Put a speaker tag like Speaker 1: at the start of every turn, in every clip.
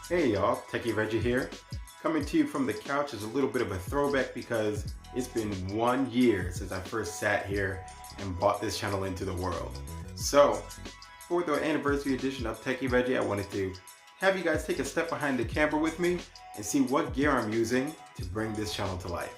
Speaker 1: Hey y'all, Techie Reggie here. Coming to you from the couch is a little bit of a throwback because it's been 1 year since I first sat here and brought this channel into the world. So, for the anniversary edition of Techie Reggie, I wanted to have you guys take a step behind the camera with me and see what gear I'm using to bring this channel to life.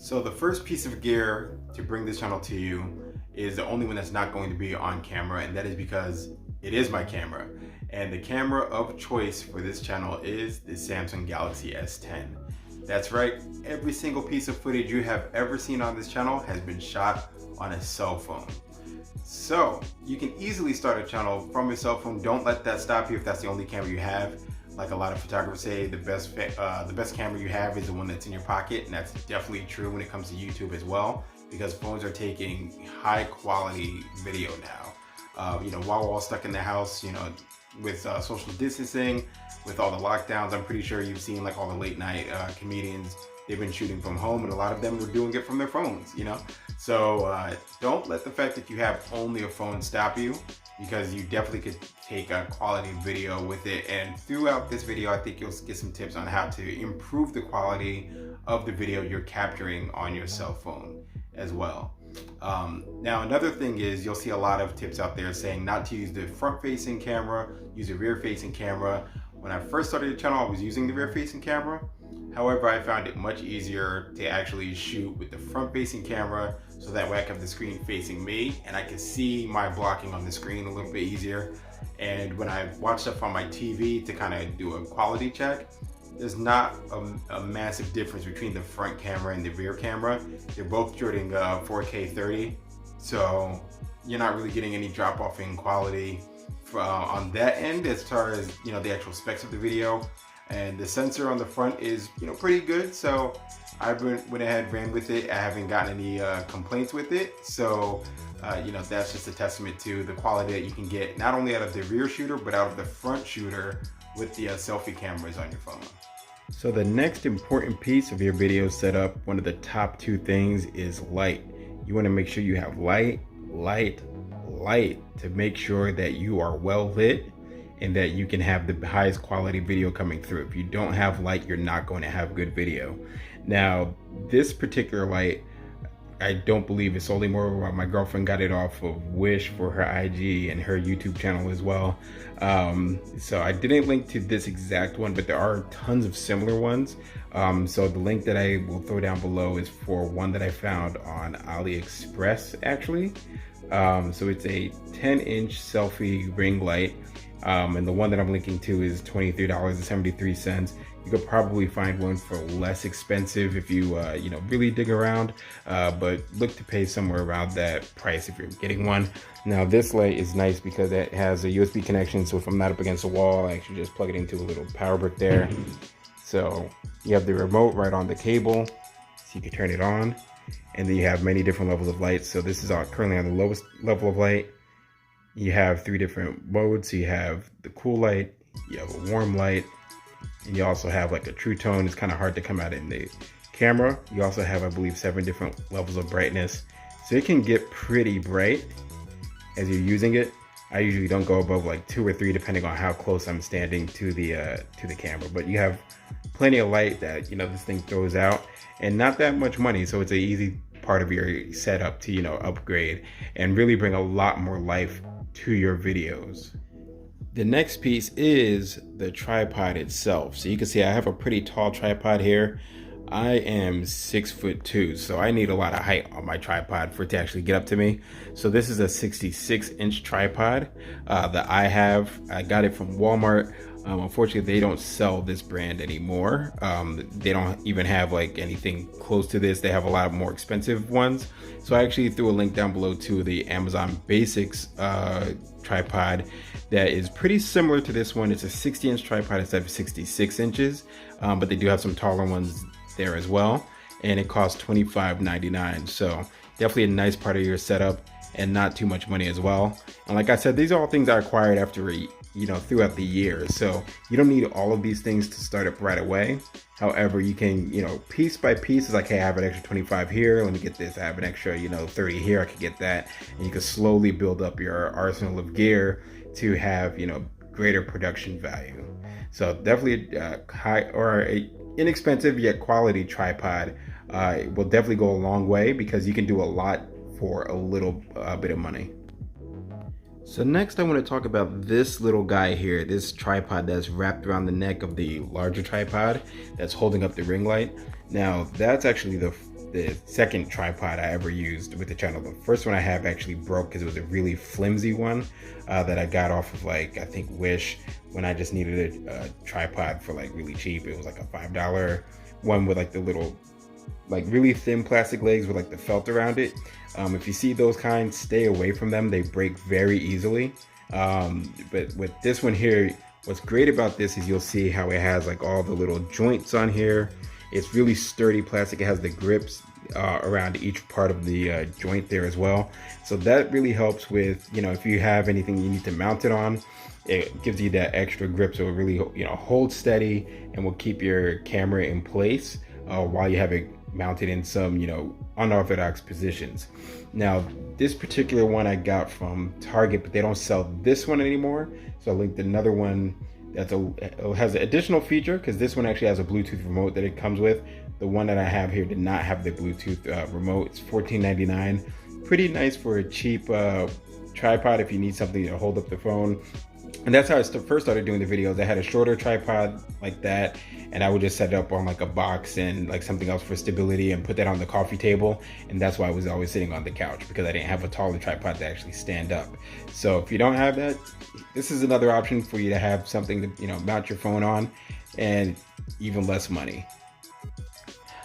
Speaker 1: So the first piece of gear to bring this channel to you is the only one that's not going to be on camera, and that is because it is my camera. And the camera of choice for this channel is the Samsung Galaxy S10. That's right, every single piece of footage you have ever seen on this channel has been shot on a cell phone. So you can easily start a channel from your cell phone. Don't let that stop you if that's the only camera you have. Like a lot of photographers say, the best camera you have is the one that's in your pocket, and that's definitely true when it comes to YouTube as well, because phones are taking high quality video now. While we're all stuck in the house, with social distancing, with all the lockdowns, I'm pretty sure you've seen like all the late night comedians. They've been shooting from home, and a lot of them were doing it from their phones, So don't let the fact that you have only a phone stop you, because you definitely could take a quality video with it. And throughout this video, I think you'll get some tips on how to improve the quality of the video you're capturing on your cell phone as well. Now, another thing is you'll see a lot of tips out there saying not to use the front-facing camera, use a rear-facing camera. When I first started the channel, I was using the rear-facing camera. However, I found it much easier to actually shoot with the front-facing camera, so that way I can have the screen facing me and I can see my blocking on the screen a little bit easier. And when I watch stuff on my TV to kind of do a quality check, there's not a massive difference between the front camera and the rear camera. They're both shooting 4K 30, so you're not really getting any drop off in quality on that end as far as the actual specs of the video. And the sensor on the front is pretty good, so I went ahead, ran with it. I haven't gotten any complaints with it, so that's just a testament to the quality that you can get not only out of the rear shooter but out of the front shooter with the selfie cameras on your phone. So the next important piece of your video setup, one of the top 2 things, is light. You want to make sure you have light to make sure that you are well lit and that you can have the highest quality video coming through. If you don't have light, you're not going to have good video. Now, this particular light, I don't believe it's solely more. My girlfriend got it off of Wish for her IG and her YouTube channel as well. So I didn't link to this exact one, but there are tons of similar ones. So the link that I will throw down below is for one that I found on AliExpress, actually. So it's a 10-inch selfie ring light. And the one that I'm linking to is $23.73. You could probably find one for less expensive if you really dig around, but look to pay somewhere around that price if you're getting one. Now this light is nice because it has a USB connection, so if I'm not up against a wall, I actually just plug it into a little power brick there. So you have the remote right on the cable, so you can turn it on, and then you have many different levels of light. So this is currently on the lowest level of light. You have 3 different modes. So you have the cool light, you have a warm light, and you also have like a true tone. It's kind of hard to come out in the camera. You also have, I believe, 7 different levels of brightness. So it can get pretty bright as you're using it. I usually don't go above like 2 or 3 depending on how close I'm standing to the camera. But you have plenty of light that this thing throws out, and not that much money. So it's an easy part of your setup to upgrade and really bring a lot more life to your videos. The next piece is the tripod itself. So you can see I have a pretty tall tripod here. I am 6'2", so I need a lot of height on my tripod for it to actually get up to me. So this is a 66-inch tripod that I got it from Walmart. Unfortunately, they don't sell this brand anymore. They don't even have like anything close to this. They have a lot of more expensive ones. So I actually threw a link down below to the Amazon Basics tripod that is pretty similar to this one. It's a 60-inch tripod instead of 66 inches, but they do have some taller ones there as well, and it costs $25.99. So definitely a nice part of your setup, and not too much money as well. And like I said, these are all things I acquired after throughout the year. So you don't need all of these things to start up right away. However, you can, piece by piece, it's like, hey, I have an extra 25 here, let me get this. I have an extra, 30 here, I could get that. And you can slowly build up your arsenal of gear to have, greater production value. So definitely a high or a inexpensive yet quality tripod will definitely go a long way, because you can do a lot for a little bit of money. So next I want to talk about this little guy here, this tripod that's wrapped around the neck of the larger tripod that's holding up the ring light. Now that's actually the second tripod I ever used with the channel. The first one I have actually broke because it was a really flimsy one that I got off of, like, I think Wish, when I just needed a tripod for like really cheap. It was like a $5 one with like the little, like, really thin plastic legs with like the felt around it. If you see those kinds, stay away from them. They break very easily. But with this one here, what's great about this is you'll see how it has like all the little joints on here. It's really sturdy plastic. It has the grips around each part of the joint there as well. So that really helps with, if you have anything you need to mount it on, it gives you that extra grip. So it really, holds steady and will keep your camera in place while you have it mounted in some, unorthodox positions. Now, this particular one I got from Target, but they don't sell this one anymore. So I linked another one that has an additional feature, because this one actually has a Bluetooth remote that it comes with. The one that I have here did not have the Bluetooth remote. It's $14.99. Pretty nice for a cheap tripod if you need something to hold up the phone. And that's how I first started doing the videos. I had a shorter tripod like that, and I would just set it up on like a box and like something else for stability and put that on the coffee table. And that's why I was always sitting on the couch, because I didn't have a taller tripod to actually stand up. So if you don't have that, this is another option for you to have something to, mount your phone on, and even less money.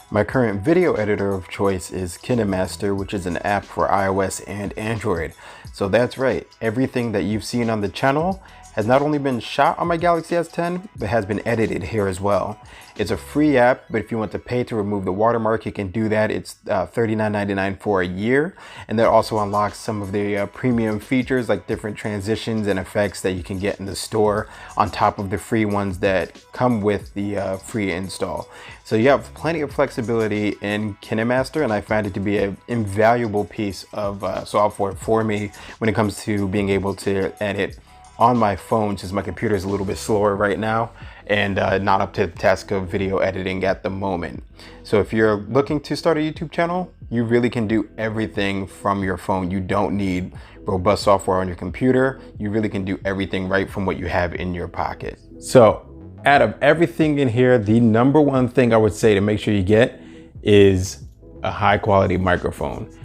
Speaker 1: My current video editor of choice is Kinemaster, which is an app for iOS and Android. So that's right, everything that you've seen on the channel has not only been shot on my Galaxy S10, but has been edited here as well. It's a free app, but if you want to pay to remove the watermark, you can do that. It's $39.99 for a year. And that also unlocks some of the premium features, like different transitions and effects that you can get in the store on top of the free ones that come with the free install. So you have plenty of flexibility in Kinemaster, and I find it to be an invaluable piece of software for me when it comes to being able to edit on my phone, since my computer is a little bit slower right now and not up to the task of video editing at the moment. So if you're looking to start a YouTube channel, you really can do everything from your phone. You don't need robust software on your computer. You really can do everything right from what you have in your pocket. So out of everything in here, the number one thing I would say to make sure you get is a high quality microphone.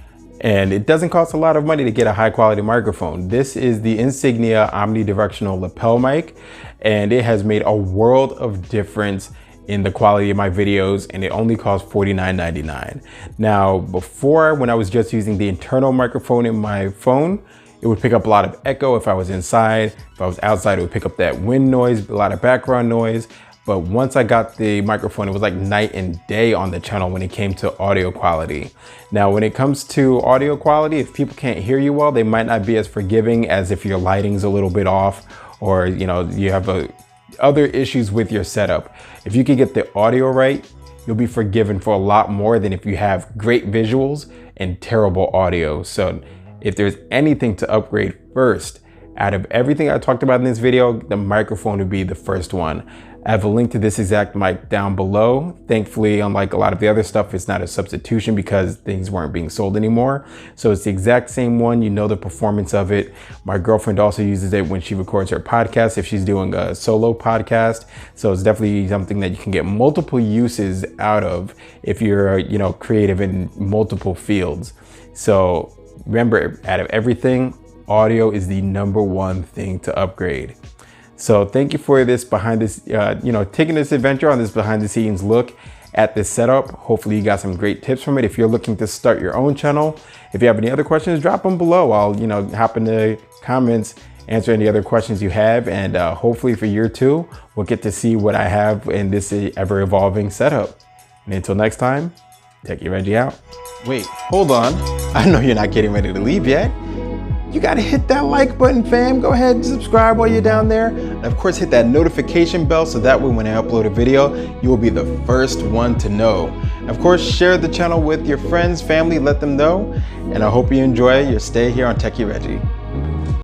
Speaker 1: And it doesn't cost a lot of money to get a high quality microphone. This is the Insignia Omnidirectional Lapel mic, and it has made a world of difference in the quality of my videos, and it only costs $49.99. Now, before, when I was just using the internal microphone in my phone, it would pick up a lot of echo if I was inside. If I was outside, it would pick up that wind noise, a lot of background noise. But once I got the microphone, it was like night and day on the channel when it came to audio quality. Now, when it comes to audio quality, if people can't hear you well, they might not be as forgiving as if your lighting's a little bit off, or you have other issues with your setup. If you can get the audio right, you'll be forgiven for a lot more than if you have great visuals and terrible audio. So if there's anything to upgrade first, out of everything I talked about in this video, the microphone would be the first one. I have a link to this exact mic down below. Thankfully, unlike a lot of the other stuff, it's not a substitution because things weren't being sold anymore. So it's the exact same one. You know the performance of it. My girlfriend also uses it when she records her podcast, if she's doing a solo podcast. So it's definitely something that you can get multiple uses out of if you're, creative in multiple fields. So remember, out of everything, audio is the number one thing to upgrade. So thank you for this taking this adventure on this behind the scenes look at this setup. Hopefully you got some great tips from it. If you're looking to start your own channel, if you have any other questions, drop them below. I'll, hop in the comments, answer any other questions you have. And hopefully for year 2, we'll get to see what I have in this ever evolving setup. And until next time, Techie Reggie out. Wait, hold on. I know you're not getting ready to leave yet. You you gotta hit that like button, fam. Go ahead and subscribe while you're down there. And of course, hit that notification bell so that way when I upload a video, you will be the first one to know. And of course, share the channel with your friends, family, let them know. And I hope you enjoy your stay here on Techie Reggie.